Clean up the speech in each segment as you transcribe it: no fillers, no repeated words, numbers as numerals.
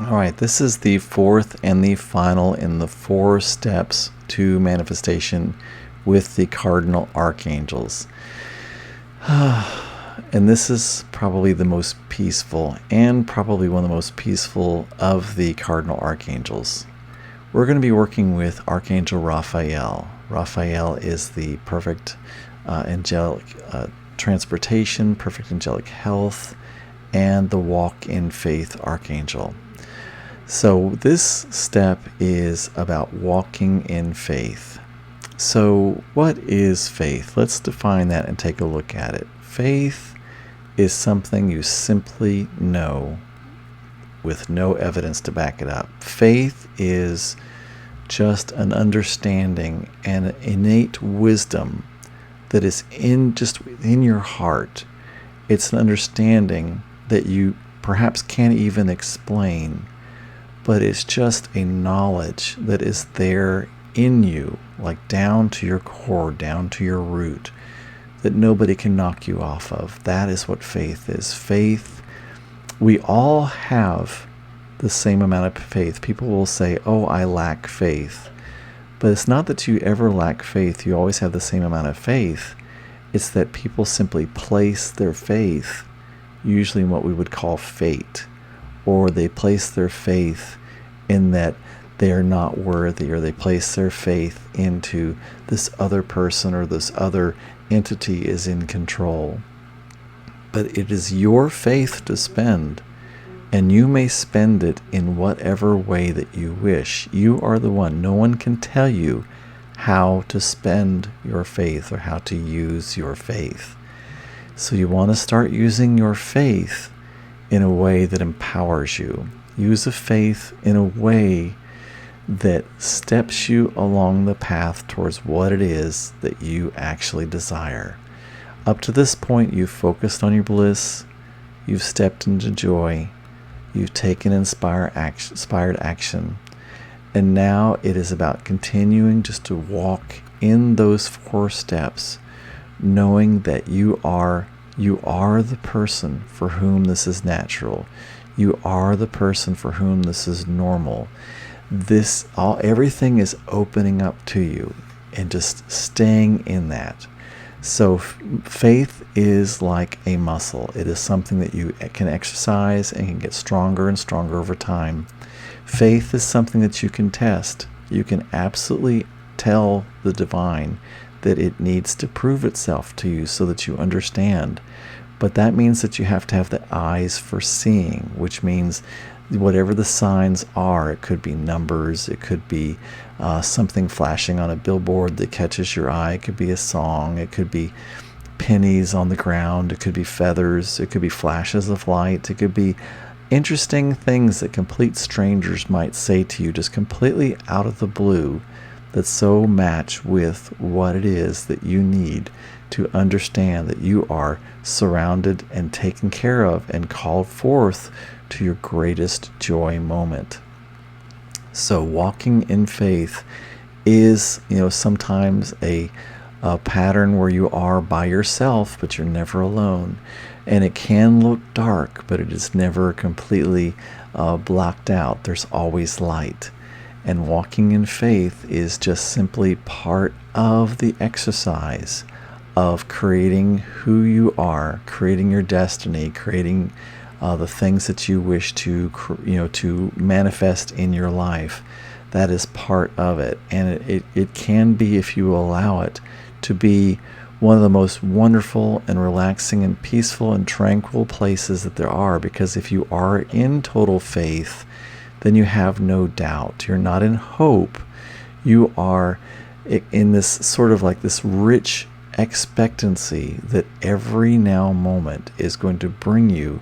All right, this is the fourth and the final in the 4 steps to manifestation with the cardinal archangels. And this is probably the most peaceful and probably one of the most peaceful of the cardinal archangels. We're going to be working with Archangel Raphael. Raphael is the perfect angelic transportation, perfect angelic health, and the walk in faith archangel. So this step is about walking in faith. So what is faith? Let's define that and take a look at it. Faith is something you simply know with no evidence to back it up. Faith is just an understanding and an innate wisdom that is just within your heart. It's an understanding that you perhaps can't even explain, but it's just a knowledge that is there in you, like down to your core, down to your root, that nobody can knock you off of. That is what faith is. Faith, we all have the same amount of faith. People will say, oh, I lack faith. But it's not that you ever lack faith. You always have the same amount of faith. It's that people simply place their faith, usually in what we would call fate, or they place their faith in that they are not worthy, or they place their faith into this other person or this other entity is in control. But it is your faith to spend, and you may spend it in whatever way that you wish. You are the one. No one can tell you how to spend your faith or how to use your faith. So you want to start using your faith in a way that empowers you. Use a faith in a way that steps you along the path towards what it is that you actually desire. Up to this point, you've focused on your bliss, you've stepped into joy, you've taken inspired action, and now it is about continuing just to walk in those 4 steps, knowing that you are the person for whom this is natural. You are the person for whom this is normal. Everything is opening up to you and just staying in that. So faith is like a muscle. It is something that you can exercise and can get stronger and stronger over time. Faith is something that you can test. You can absolutely tell the divine that it needs to prove itself to you so that you understand. But that means that you have to have the eyes for seeing, which means whatever the signs are, it could be numbers, it could be something flashing on a billboard that catches your eye, it could be a song, it could be pennies on the ground, it could be feathers, it could be flashes of light, it could be interesting things that complete strangers might say to you just completely out of the blue that so match with what it is that you need to understand that you are surrounded and taken care of and called forth to your greatest joy moment. So walking in faith is, sometimes a pattern where you are by yourself, but you're never alone. And it can look dark, but it is never completely blocked out. There's always light. And walking in faith is just simply part of the exercise of creating who you are, creating your destiny, creating the things that you wish to manifest in your life. That is part of it. And it can be, if you allow it, to be one of the most wonderful and relaxing and peaceful and tranquil places that there are. Because if you are in total faith, then you have no doubt. You're not in hope. You are in this sort of like this rich expectancy that every now moment is going to bring you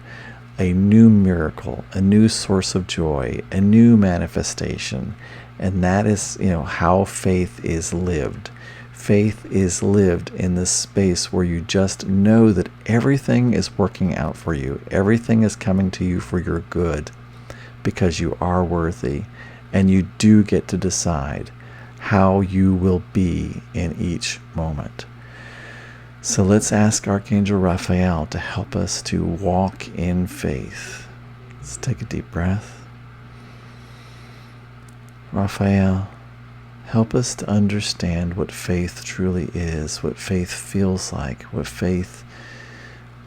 a new miracle, a new source of joy, a new manifestation. And that is, how faith is lived. Faith is lived in this space where you just know that everything is working out for you. Everything is coming to you for your good because you are worthy, and you do get to decide how you will be in each moment. So let's ask Archangel Raphael to help us to walk in faith. Let's take a deep breath. Raphael, help us to understand what faith truly is, what faith feels like, what faith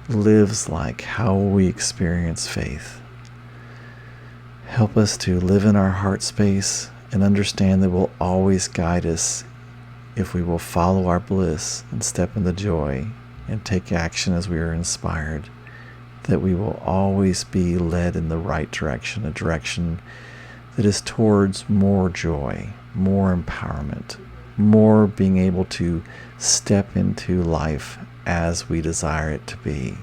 lives like, how we experience faith. Help us to live in our heart space and understand that will always guide us if we will follow our bliss and step in the joy and take action as we are inspired, that we will always be led in the right direction, a direction that is towards more joy, more empowerment, more being able to step into life as we desire it to be.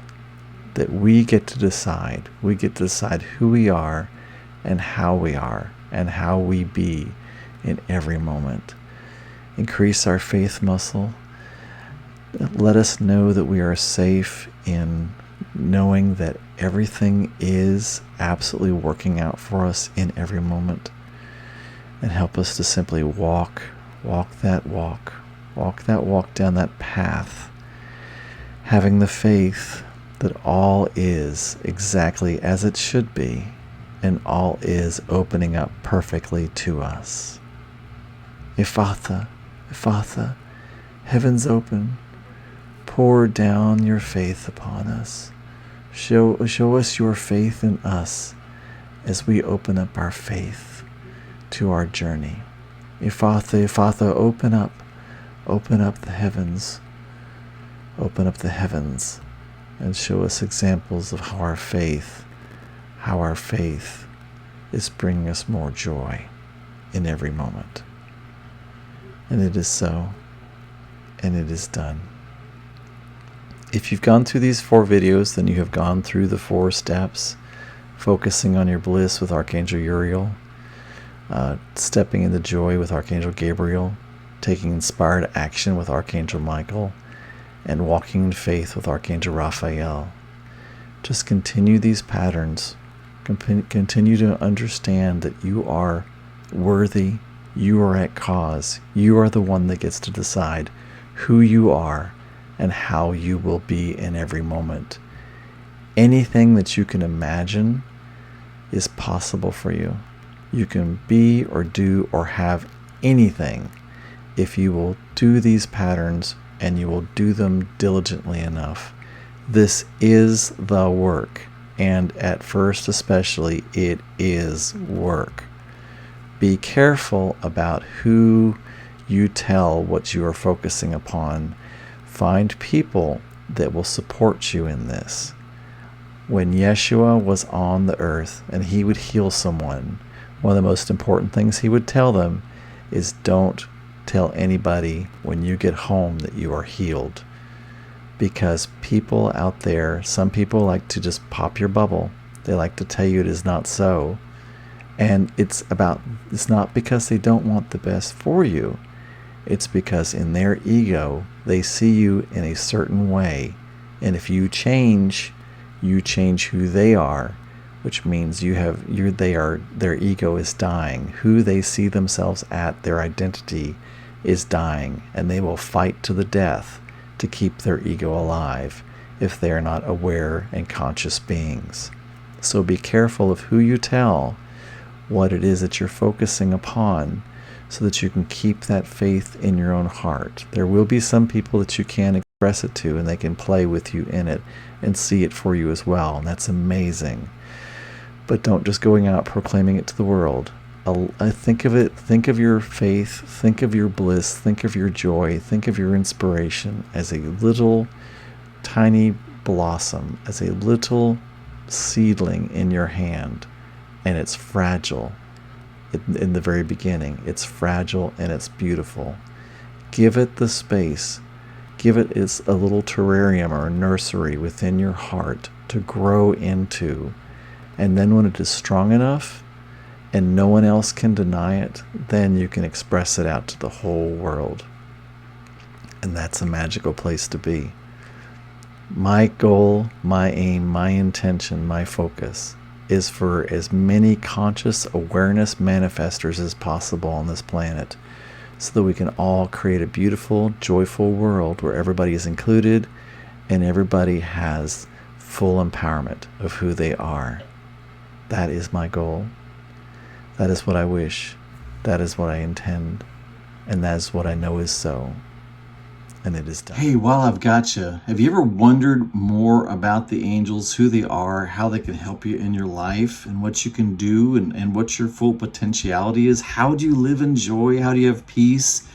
That we get to decide. We get to decide who we are and how we be in every moment. Increase our faith muscle. Let us know that we are safe in knowing that everything is absolutely working out for us in every moment. And help us to simply walk that walk down that path, having the faith that all is exactly as it should be, and all is opening up perfectly to us. Ephatha, Ephatha, heavens open, pour down your faith upon us. Show us your faith in us as we open up our faith to our journey. Ephatha, Ephatha, open up the heavens, and show us examples of how our faith is bringing us more joy in every moment. And it is so, and it is done. If you've gone through these 4 videos, then you have gone through the 4 steps, focusing on your bliss with Archangel Uriel, stepping into joy with Archangel Gabriel, taking inspired action with Archangel Michael, and walking in faith with Archangel Raphael. Just continue these patterns. Continue to understand that you are worthy, you are at cause, you are the one that gets to decide who you are and how you will be in every moment. Anything that you can imagine is possible for you. You can be or do or have anything if you will do these patterns and you will do them diligently enough. This is the work, and at first especially, it is work. Be careful about who you tell what you are focusing upon. Find people that will support you in this. When Yeshua was on the earth and he would heal someone, one of the most important things he would tell them is don't tell anybody when you get home that you are healed. Because people out there, some people like to just pop your bubble. They like to tell you it is not so. And it's not because they don't want the best for you. It's because in their ego, they see you in a certain way. And if you change who they are, which means their ego is dying. Who they see themselves at, their identity is dying, and they will fight to the death to keep their ego alive if they are not aware and conscious beings. So be careful of who you tell what it is that you're focusing upon, so that you can keep that faith in your own heart. There will be some people that you can express it to, and they can play with you in it and see it for you as well, and that's amazing. But don't just going out proclaiming it to the world. Think of your faith, think of your bliss, think of your joy, think of your inspiration as a little tiny blossom, as a little seedling in your hand, and it's fragile. In the very beginning, it's fragile and it's beautiful. Give it the space. Give it a little terrarium or a nursery within your heart to grow into. And then when it is strong enough and no one else can deny it, then you can express it out to the whole world. And that's a magical place to be. My goal, my aim, my intention, my focus is for as many conscious awareness manifestors as possible on this planet, so that we can all create a beautiful, joyful world where everybody is included and everybody has full empowerment of who they are. That is my goal. That is what I wish. That is what I intend, and that is what I know is so, and it is done. Hey, while I've got you, have you ever wondered more about the angels, who they are, how they can help you in your life, and what you can do, and what your full potentiality is? How do you live in joy? How do you have peace?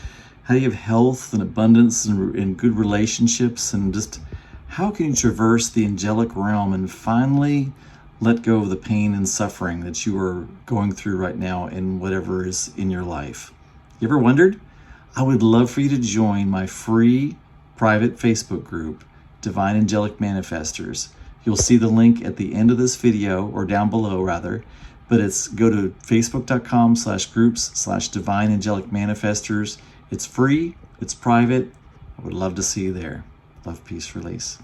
How do you have health and abundance and good relationships? And just how can you traverse the angelic realm and finally let go of the pain and suffering that you are going through right now in whatever is in your life? You ever wondered? I would love for you to join my free private Facebook group, Divine Angelic Manifestors. You'll see the link at the end of this video, or down below rather, but it's go to facebook.com/groups/Divine Angelic Manifestors. It's free, it's private. I would love to see you there. Love, peace, release.